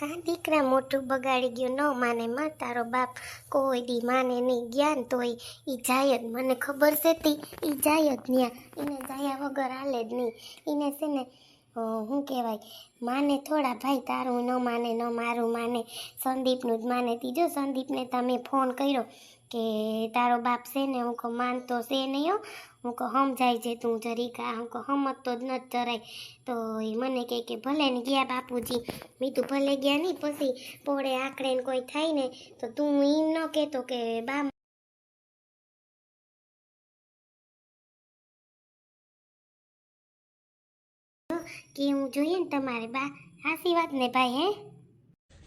કા દીકરા મોટું બગાડી ગયો, ન માને માં તારો બાપ કોઈ દી માને નહીં. જ્ઞાન તોય ઈ જાય જ, મને ખબર છે તી ઈ જાય જ ન્યા, એને જાયા વગર હાલે જ નહીં. એને છે ને શું કહેવાય, માને થોડા ભાઈ, તારું ન માને ન મારું માને, સંદીપનું જ માને. તીજો સંદીપને તમે ફોન કર્યો કે તારો બાપ છે ને, હું કહું માનતો છે નહીં હો, હું કહું સમજાય છે તું જરીકા, હું કહું સમજતો જ નથી જરાય. તો એ મને કહે કે ભલે ને ગયા બાપુજી. મેં તું ભલે ગયા નહીં, પછી પોળે આંકડે ને કોઈ થાય ને તો તું એમ ન કહેતો કે બા કેવું જોઈએ ને તમારે. બા સાચી વાત ને ભાઈ? હે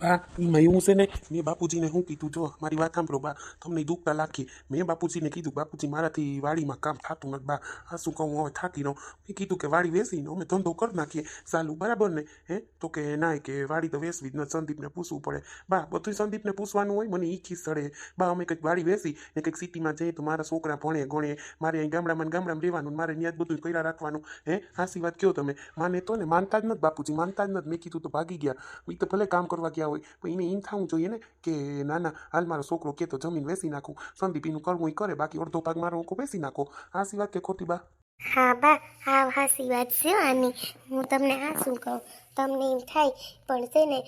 બા એમાં એવું છે ને, મેં બાપુજીને શું કીધું, જો મારી વાત સાંભળો બા, તમને દુઃખતા લાગીએ. મેં બાપુજીને કીધું, બાપુજી મારાથી વાડીમાં કામ થતું નથી બા, આ શું કહું હવે થાકી રહું. મેં કીધું કે વાડી વેચીને અમે ધંધો કરી નાખીએ ચાલુ, બરાબર ને? હે તો કે ના, કે વાડી તો વેચવી જ નથી, સંદીપને પૂછવું પડે. બા બધું સંદીપને પૂછવાનું હોય, મને એ ખીસ ચડે. બા અમે કંઈક વાડી વેચી ને કંઈક સિટીમાં જઈએ તો મારા છોકરા ભણે ગણે, મારે અહીં ગામડામાં રહેવાનું, મારે ત્યાં જ બધું કર્યા રાખવાનું. હે હાસી વાત કહો તમે, માને તો ને માનતા જ નથી બાપુજી, માનતા જ નથી. મેં કીધું તો ભાગી ગયા. એ તો ભલે કામ કરવા ગયા હોય, પણ એને એમ થવું જોઈએ ને કે ના ના, હાલ મારો છોકરો કે તો જમીન વેચી નાખું, સંદીપ એનું કરવું એ કરે, બાકી અડધો ભાગ મારો વેચી નાખો. હાસી વાત કે ખોટી બા? હા બા, હા હાસી વાત છે આની. હું તમને આ શું કહું, તમને એમ થાય પણ છે ને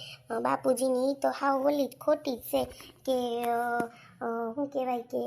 બાપુજીની તો હાવ ઓલી જ ખોટી જ છે કે શું કહેવાય કે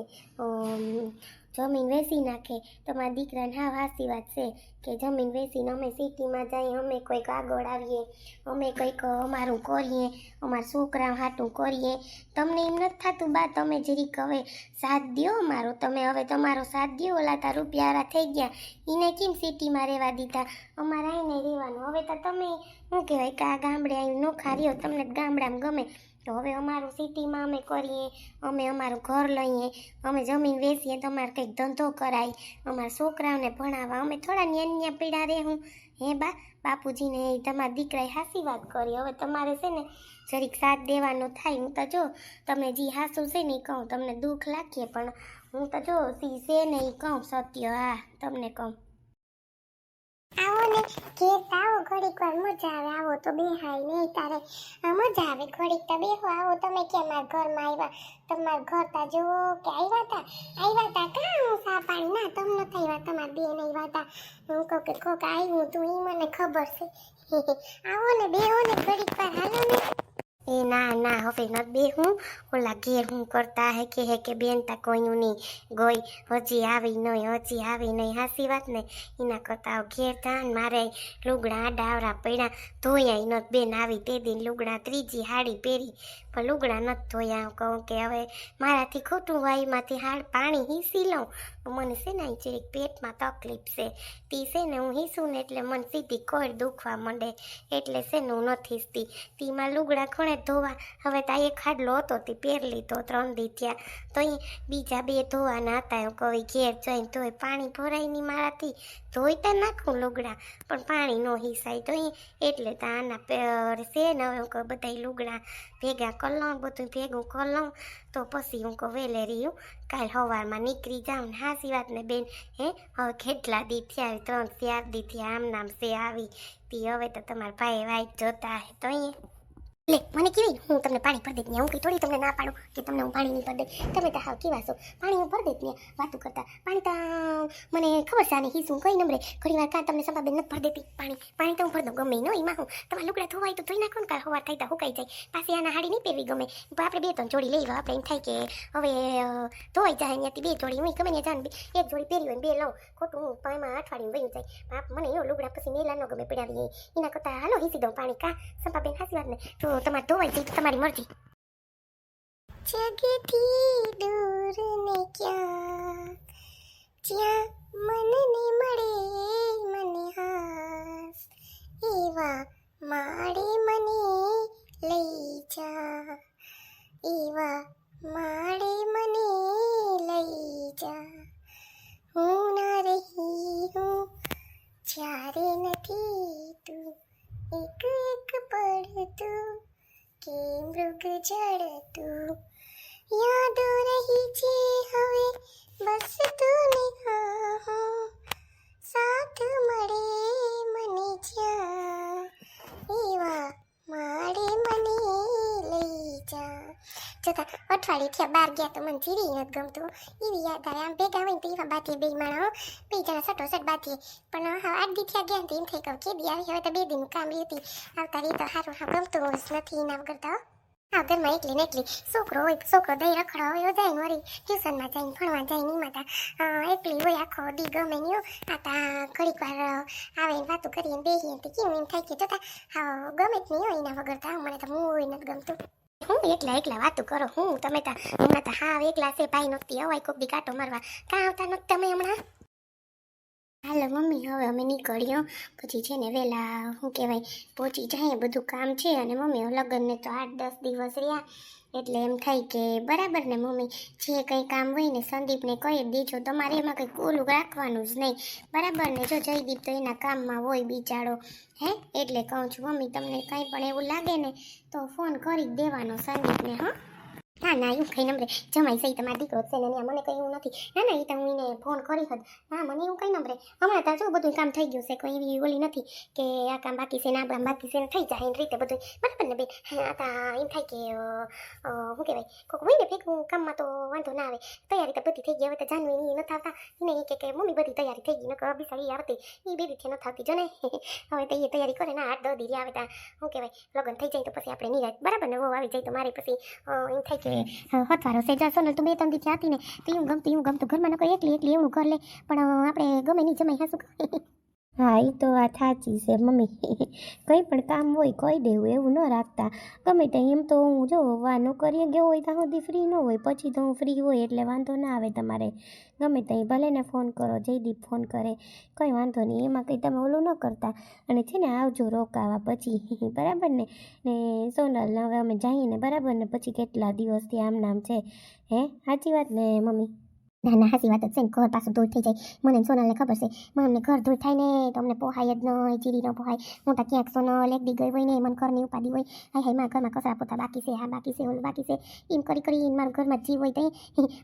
જમીન વેચી નાખે. તમારા દીકરાને હાવ હાસી વાત છે કે જમીન વેચીને અમે સિટીમાં જઈએ, અમે કોઈક આગળ આવીએ, અમે કંઈક અમારું કરીએ, અમારા છોકરા હાટું કરીએ. તમને એમ નથી થતું બા, તમે જરીક હવે સાથ દ્યો અમારો, તમે હવે તમારો સાથ દ્યો. ઓલા તાર રૂપિયાવાળા થઈ ગયા, એને કેમ સિટીમાં રહેવા દીધા, અમારે આઈને રહેવાનું. હવે તો તમે શું કહેવાય કે આ ગામડે આવીને નોખા રહ્યો, તમને ગામડામાં ગમે. તો હવે અમારું સિટીમાં અમે કરીએ, અમે અમારું ઘર લઈએ, અમે જમીન વેચીએ, તમારે કંઈક ધંધો કરાય, અમારા છોકરાઓને ભણાવવા, અમે થોડા ન્યા પીડા રહેવું. હે બા, બાપુજીને તમારા દીકરાએ હાસી વાત કરી. હવે તમારે છે ને જરીક સાથ દેવાનો થાય. હું તો જો તમે જે હાસું છે ને એ કહું, તમને દુઃખ લાગીએ પણ હું તો જો સી છે ને એ કહું સત્ય. હા તમને કહું, આવો ને ઘેર આવો, ઘડીક વાર મજા આવે. આવો તો બેહાય નહીં તારે મજા આવે, ઘડીક તો બેહો. આવો તમે કેમ મારા ઘરમાં આવ્યા? તમારા ઘર તા જુઓ કે આવ્યા તા કાં હું સા પાણી? ના તમને તો આવ્યા, તમારા બેન આવ્યા તા. હું કહું કે કોક આવ્યું તું, એ મને ખબર છે. આવો ને બેહો ને ઘડીક વાર, હાલો ને. એ ના ના, હવે ન બેહું. ઓલા ઘેર હું કરતા હે કે બેન તા કોઈનું નહીં ગઈ, હજી આવી નહીં. હાસી વાત ને? એના કરતા ઘેર તા મારે લુગડા ડાવરા પડ્યા, ધોયા નથી. બેન આવી તે દિન લુગડા ત્રીજી હાડી પહેરી, પણ લુગડા નથી ધોયા. કહું કે હવે મારાથી ખોટું વાયુમાંથી પાણી હીસી લઉં. મને છે ને જરીક પેટમાં તકલીફ છે, તી છે ને હું હીસું ને એટલે મને સીધી કોર દુખવા માંડે, એટલે છે ને હું નથી હીસતી. તીમાં લુગડા ખણે ધોવા, હવે તો એક હાડલો હતો તે પહેર લીધો, 3 દી થયા, તો એ બીજા 2 ધોવાના હતા. હું કહું ઘેર જઈને તોય પાણી ભરાય નહીં મારાથી, ધોઈ તો નાખું લુગડા પણ પાણી ન હિસાય. તો એટલે તો આના છે ને હવે હું કહું બધા લુગડા ભેગા કરી લઉં, બધું ભેગું કરી લઉં, તો પછી હું કહું વહેલે રહ્યું કાલ સવારમાં નીકળી જાઉં ને. હાસી વાત ને બેન? હે હવે કેટલા દી થયા, 3-4 દી થયા આમ નામ છે આવી તી. હવે તો તમારા ભાઈ વાઈટ જોતા હે તો લે મને કેવી હું તમને પાણી ભરી દેતી. હું કઈ થોડી તમને ના પાડું કે તમને હું પાણી નહીં ભરી દે. તમે તો હાવ કેવા છો, પાણી હું ભરી દેતી વાતું કરતા. પાણી તો મને ખબર છે આને હિસું કઈ નંબરે ઘણી વાર કાં તમને સંભાબેન નથી ભરી દેતી પાણી તો હું ભરી દઉં ગમે નો. એમાં હું તમારા લુગડા ધોવાય તો ધોઈ નાખો ને, કાલ સવાર થાય તો હુકાઈ જાય. પાછી આના હાડી નહીં પહેરવી ગમે, આપણે 2-3 જોડી લઈ લો. આપણે એમ થાય કે હવે ધોવાઈ જાય ત્યાંથી 2 જોડી હું ગમે ત્યાં જાણ 1 જોડી પહેરી હોય ને 2 લઉં, ખોટું હું પાણીમાં અઠવાડિયું વહી જાય. મને એવો લુગડા પછી મેલા ન ગમે પડાવી, એના કરતાં હાલો હીસી દઉં પાણી. કાં સંભાબેન હાસી વાત ને? તો તમારે ધોવાઈ જાય તો તમારી મરજી. જગથી દૂર ને ક્યાં, જ્યાં મનને મળે મને હાસ, એવા માળે મને લઈ જા, એવા માળે મને લઈ જા. હું ના રહી હું જ્યારે નથી તું, એક એક પડતું કે મૃગ જડતું, યાદો રહી છે હવે બસ તું ને હું, સાથ મળે મને જ્યાં, એવા માળે મને જોતા અઠવાડિયે થયા બહાર ગયા તો મને જીરી નથી ગમતું એવી યાદ આવે આમ ભેગા હોય ને તો એવા બાતીએ બે માણા બે જણા સટોસટ બાતીએ પણ હા 8 દી થયા ગયા ને તો એમ થઈ કહું કે દી આવી હવે તો 2 દિનનું કામ હતી આવતા રહી તો સારું હા ગમતું જ નથી એના વગર તો હા ઘરમાં એકલી ને એકલી છોકરો હોય છોકરો દહીં રખડવા હોય જાય ને વળી ટ્યુશનમાં જઈને ભણવા જાય ને એમાં તા એકલી હોય આખો દી ગમે ને આ તા ઘડીક વાર આવે ને વાતો કરીએ ને બેસીએ તો કેવું એમ થાય કે જોતા હા ગમે જ નહીં હોય એના વગર તો મને તો હું નથી ગમતું હું એકલા વાતો કરો હું તમે તા હમણાં તો હા એકલા છે ભાઈ નહોતી અવાય કોક દી કાંટો મારવા કાં આવતા નથી તમે હમણાં હાલો મમ્મી હવે અમે નીકળ્યો પછી છે ને વહેલા શું કહેવાય પહોંચી જાય બધું કામ છે અને મમ્મી લગ્નને તો 8-10 દિવસ રહ્યા એટલે એમ થાય કે બરાબર ને મમ્મી જે કંઈ કામ હોય ને સંદીપને કહી દેજો તમારે એમાં કંઈક ઓલું રાખવાનું જ નહીં બરાબર ને જો જયદીપ તો એના કામમાં હોય બિચારો હે એટલે કહું છું મમ્મી તમને કંઈ પણ એવું લાગે ને તો ફોન કરી જ દેવાનો સંદીપને હા ના એવું કંઈ નંબરે જમાઈ સહી તમારા દીકરો છે ને મને કંઈ એવું નથી ના એ તો હું એને ફોન કરી હોત ના મને એવું કંઈ નંબરે હમણાં તો જો બધું કામ થઈ ગયું છે કોઈ એવી ઓલી નથી કે આ કામ બાકી છે ને આ કામ બાકી છે ને થઈ જાય એની રીતે બધું બરાબર ને બેન આ એમ થાય કે શું કહેવાય કોઈક હોય ને ભેગું કામમાં તો વાંધો ના આવે તૈયારી તો બધી થઈ ગઈ હવે તો જાનવી નથી આવતા એને એ કે મમ્મી બધી તૈયારી થઈ ગઈ નકર બિસાડી આવતી એ બે દીથી નથી આવતી જો ને હવે તો એ તૈયારી કરે ને 8-10 દી આવે ત્યાં શું કહેવાય લગ્ન થઈ જાય તો પછી આપણે નિરાશ બરાબર ને વો આવી જાય તો મારે પછી એમ થાય કે હથવારો સેજા સોનલ તું 2-3 દી હતી ને તો એવું ગમતું ઘરમાં નકો એકલી એવું ઘર લે પણ આપણે ગમે નહીં જમાઈ હાસું હા એ તો વાત સાચી છે મમ્મી કંઈ પણ કામ હોય કહી દેવું એવું ન રાખતા ગમે ત્યાં એમ તો હું જો નોકરીએ ગયો હોય ત્યાં સુધી ફ્રી ન હોય પછી તો હું ફ્રી હોય એટલે વાંધો ના આવે તમારે ગમે ત્યાં ભલે ને ફોન કરો જયદીપ ફોન કરે કંઈ વાંધો નહીં એમાં કંઈ તમે ઓલું ન કરતા અને છે ને આવજો રોકાવા પછી બરાબર ને સોનલ હવે અમે જઈએ ને બરાબર ને પછી કેટલા દિવસથી આમ નામ છે હે સાચી વાત ને મમ્મી ના હાસી વાત જ છે ને ઘર પાછું ધૂળ થઈ જાય મને સોનલને ખબર છે મને ઘર ધૂળ થાય ને તો અમને પોહાય જ ન ચીરી ન પોહાય હું તો ક્યાંક સોનલ એક દી ગઈ હોય ને મને ઘરની ઉપાડી હોય હાય મારા ઘરમાં કચરા પોતા બાકી છે હા બાકી છે ઓલું બાકી છે એમ કરી મારા ઘરમાં જીવ હોય તો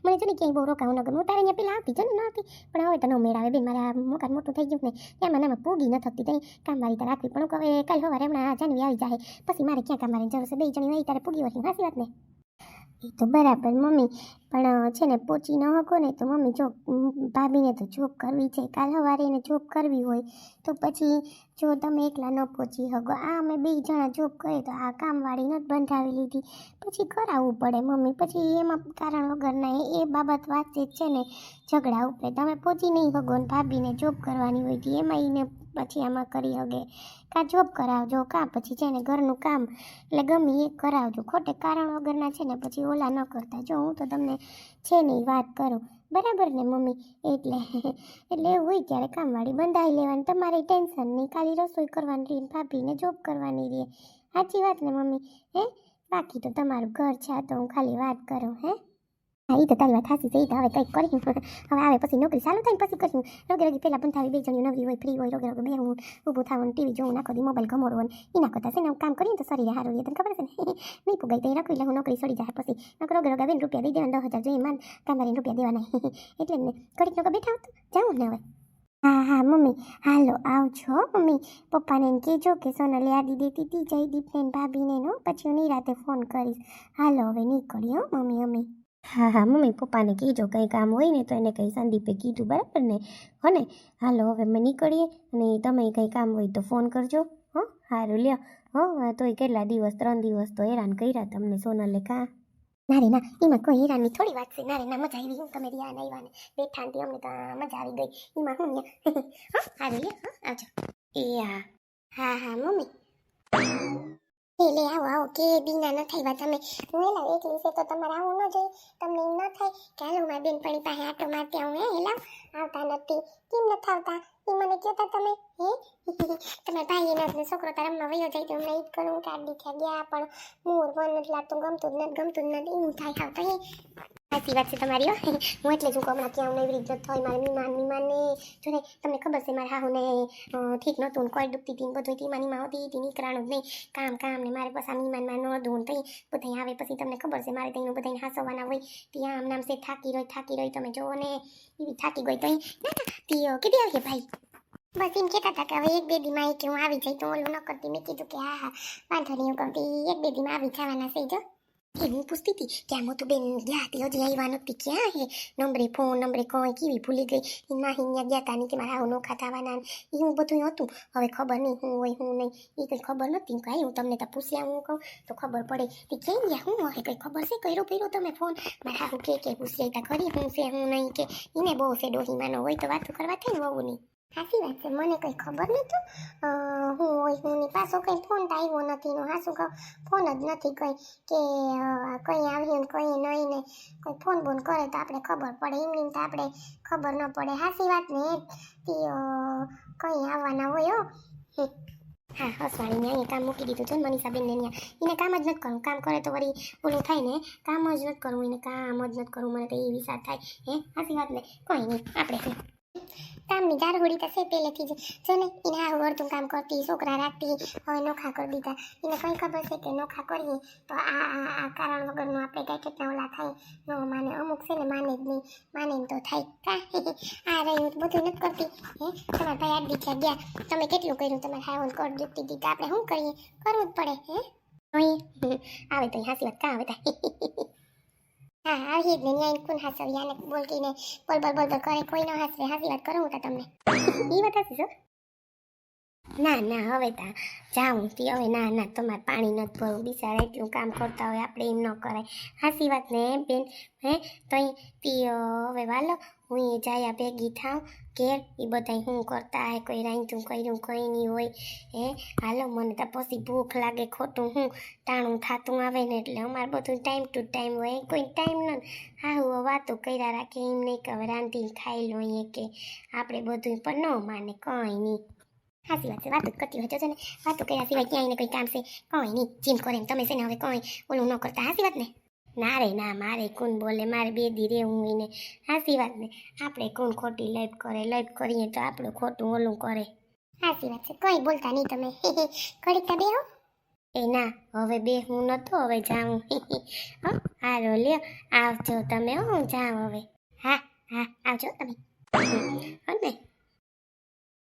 મને જો ને ક્યાંય બહુ રોકાવું ન ગમે હું તારે અહીંયા પેલા આવતી જો ને ન આવતી પણ હવે તો ન મેળાવે બેન મારા મોટા મોટું થઈ ગયું ને એમાં નામાં પૂગી ન થતી ત્યાં કામવાળી તો રાખવી પણ હવે કાલ સવારે હમણાં જાનવી આવી જાય પછી મારે ક્યાં કામવાળીની જરૂર છે 2 જણી હોય ત્યારે પૂગી હોય હાસી વાત ને એ તો બરાબર મમ્મી પણ છે ને પહોંચી ન હકો ને તો મમ્મી જો ભાભીને તો જોબ કરવી છે કાલ સવારે એને જોબ કરવી હોય તો પછી જો તમે એકલા ન પહોંચી શકો આ અમે 2 જણા જોબ કરે તો આ કામવાળી નથી બંધાવી લીધી પછી કરાવવું પડે મમ્મી પછી એમાં કારણ વગરના એ બાબત વાતચીત છે ને ઝઘડા ઉપરે તમે પહોંચી નહીં શકો ને ભાભીને જોબ કરવાની હોય તો એમાં એને પછી આમાં કરી શકે કાં જોબ કરાવજો કાં પછી છે ને ઘરનું કામ એટલે ગમે એ કરાવજો ખોટે કારણ વગરના છે ને પછી ઓલા ન કરતા જો હું તો તમને છે ને વાત કરું બરાબર ને મમ્મી એટલે એવું હોય ત્યારે કામવાળી બંધાઈ લેવાની તમારે ટેન્શન નહીં ખાલી રસોઈ કરવાની રહે ભાભીને જોબ કરવાની રહે સાચી વાત ને મમ્મી હે બાકી તો તમારું ઘર છે તો હું ખાલી વાત કરું હે હા એ તો તારી વાત સાચી છે એ તો હવે કંઈક કરી હવે આવે પછી નોકરી ચાલુ થાય ને પછી કરીશું રોગે પહેલાં બંધાવી 2 જણી નવરી હોય ફ્રી હોય રોગે બે હું ઊભું થવાનું ટીવી જોવું નાખો દી મોબાઈલ ગમોડવું એના કરતા છે ને કામ કરીને તો શરીરે સારું રહે તને ખબર છે ને નહીં પુગાઈ તો રાખવી એટલે હું નોકરી છોડી જાય પછી રોગે બેન રૂપિયા દઈ દેવાના 10,000 જોઈએ માન કામવાળીને રૂપિયા દેવાના એટલે ને ઘડીક લોકો બેઠા હોત જાઉં ને હવે હા મમ્મી હાલો આવજો મમ્મી પપ્પાને એમ કહેજો કે સોનલ યાદી દેતી હતી જયદીપને ભાભીને નો પછી હું નિરાતે ફોન કરીશ હાલો હવે નીકળ્યો મમ્મી અમે હા મમ્મી પપ્પાને કહેજો કંઈ કામ હોય ને તો એને કંઈ સંદીપે કીધું બરાબર ને હો ને હાલો હવે અમે નીકળીએ અને તમે કંઈ કામ હોય તો ફોન કરજો હો સારું લ્યો હો તોય કેટલા દિવસ 3 દિવસ તો હેરાન કર્યા તમને સોનલે કાં ના રે ના એમાં કોઈ હેરાનની થોડી વાત છે ના રે ના મજા આવી હું તમે રહ્યા આવ્યા ને બેઠાંતી અમને તો મજા આવી ગઈ એમાં હું ને હા સારું લ્યો હા આવજો એ હા મમ્મી લે આવો કે દીના ન થાય તમે હું એલા એકલી છે તો તમારે આવું ન જોઈએ તમને એમ ન થાય કે હાલો મારી બેનપણી પાસે આટો મારતી આવું હેલા આવતા નથી કેમ નથી આવતા એ મને કહેતા તમે હે તમારા ભાઈ એના છોકરો તાર રમવા વયો જાય તો અમને ઈ જ કરું કે આડી થયા ગયા પણ મોર મન નથી લાગતું ગમતું જ નથી એમ થાય આવતા સાચી વાત છે તમારી હું એટલે જ હું હમણાં ક્યાં હું એવી રીતે થઈ મારે મીમાનને જો ને તમને ખબર છે મારા હાહુને ઠીક નહોતું ને કોઈ દુખતી હતી બધું મીમાનીમાં આવતી હતી નીકળાણું જ નહીં કામ ને મારે બસ આ મીમાનમાં ન ધોન થઈ બધા આવે પછી તમને ખબર છે મારે ત્યાં બધાને હાસવાના હોય ત્યાં આમ નામ છે થાકી રહી તમે જુઓ ને એવી થાકી ગઈ તો તીઓ કીધી આવીએ ભાઈ બસ એમ કહેતા હતા કે હવે 1-2 દીમાં કે હું આવી જાય તો ઓલું ન કરતી મેં કીધું કે હા વાંધો નહીં હું કહું 1-2 દીમાં આવી જવાના છે જો એ હું પૂછતી હતી કે આ મોટું ગયા હતી હજી આવ્યા નથી ક્યાં હે નંબરે કોઈ કેવી ભૂલી ગઈ એમાં અહીંયા ગયા તા ને કે મારા આવું નોખા થવાના એ હું બધું હતું હવે ખબર નહીં હું હોય હું નહીં એ કંઈ ખબર નથી કાંઈ હું તમને તો પૂછ્યા હું કહું તો ખબર પડે તે કેમ ગયા હું હોય કંઈ ખબર છે કર્યો તમે ફોન મારા આવું કે પૂછ્યા તા ખરી હું છે હું નહીં કે એને બહુ છે ડોહીમાનો હોય તો વાતો કરવા થાય ને બહુ નહીં સાચી વાત છે મને કંઈ ખબર નહોતું હું હોય હું ની પાછો કંઈ ફોન તો આવ્યો નથી નો હાસું કહું ફોન જ નથી કંઈ કે કંઈ આવ્યું ને કંઈ નહીં ને કોઈ ફોન બોન કરે તો આપણે ખબર પડે એમની તો આપણે ખબર ન પડે સાચી વાત ને કંઈ આવવાના હોય હો હા હસવાળીને અહીંયા કામ મૂકી દીધું છે ને મનીષાબેનને અહીંયા એને કામ જ નથી કરવું કામ કરે તો વળી ઓલું થાય ને કામ જ નથી કરવું એને કામ જ નથી કરવું મને તો એ વિચાર થાય હે સાચી વાત ને કંઈ નહીં આપણે કામની જારહોડી તો છે પહેલેથી જ જો ને એને આ અડધું કામ કરતી છોકરા રાખતી હવે નોખા કરી દીધા એને કંઈ ખબર છે કે નોખા કરીએ તો આ કારણ વગરનું આપણે કાંઈ કેટલા ઓલા થાય ન માને અમુક છે ને માને જ નહીં માને તો થાય કા આ રહ્યું બધું નથી કરતી હે તમારા ભાઈ આજ દીઠા ગયા તમે કેટલું કર્યું તમારે હાવન કર દુખતી હતી તો આપણે શું કરીએ કરવું જ પડે હે આવે તો હાસી વાત કાં આવે તા હા આવી જ ને ન્યાય કોણ હાસવી આને બોલતીને બોલ કરે કોઈ ન હાસવે હાસી વાત કરું તો તમને એ વાત હશે છો ના હવે તા જાઉં તી હવે ના તમારે પાણી નથી ભરવું બિચારા એટલું કામ કરતા હોય આપણે એમ ન કરાય હાસી વાત ને બેન હે તઈ તી હવે વાલો હું એ જાયા ભેગી થાવ ઘેર એ બધા શું કરતા હે કોઈ રાંધું કર્યું કંઈ નહીં હોય હે હાલો મને તો પછી ભૂખ લાગે ખોટું હું ટાણું થાતું આવે ને એટલે અમારે બધું ટાઈમ ટુ ટાઈમ હોય કોઈ ટાઈમ ન હા હું વાતો કર્યા રાખે એમ નહીં કે હવે રાંધીને ખાઈ લઈએ કે આપણે બધું પણ ન માને કંઈ નહીં સાચી વાત છે વાતો જ કરતી હોય છે ને વાતો કર્યા સિવાય ક્યાંય ને કંઈ કામ છે કંઈ નહીં જીમ કરે તમે છે ને હવે કંઈ ઓલું ન કરતા સાચી વાત ને ના રે ના મારે કોણ બોલે મારે બે દી રહેવું હોય ને સાચી વાત ને આપણે કોણ ખોટી લાઈફ કરે લાઈફ કરીએ તો આપણું ખોટું ઓલું કરે સાચી વાત છે કંઈ બોલતા નહીં તમે ઘડીક બે હો એ ના હવે બે હું નતો હવે જાઉં હારો લ્યો આવજો તમે હું જાઉં હવે હા આવજો તમે ને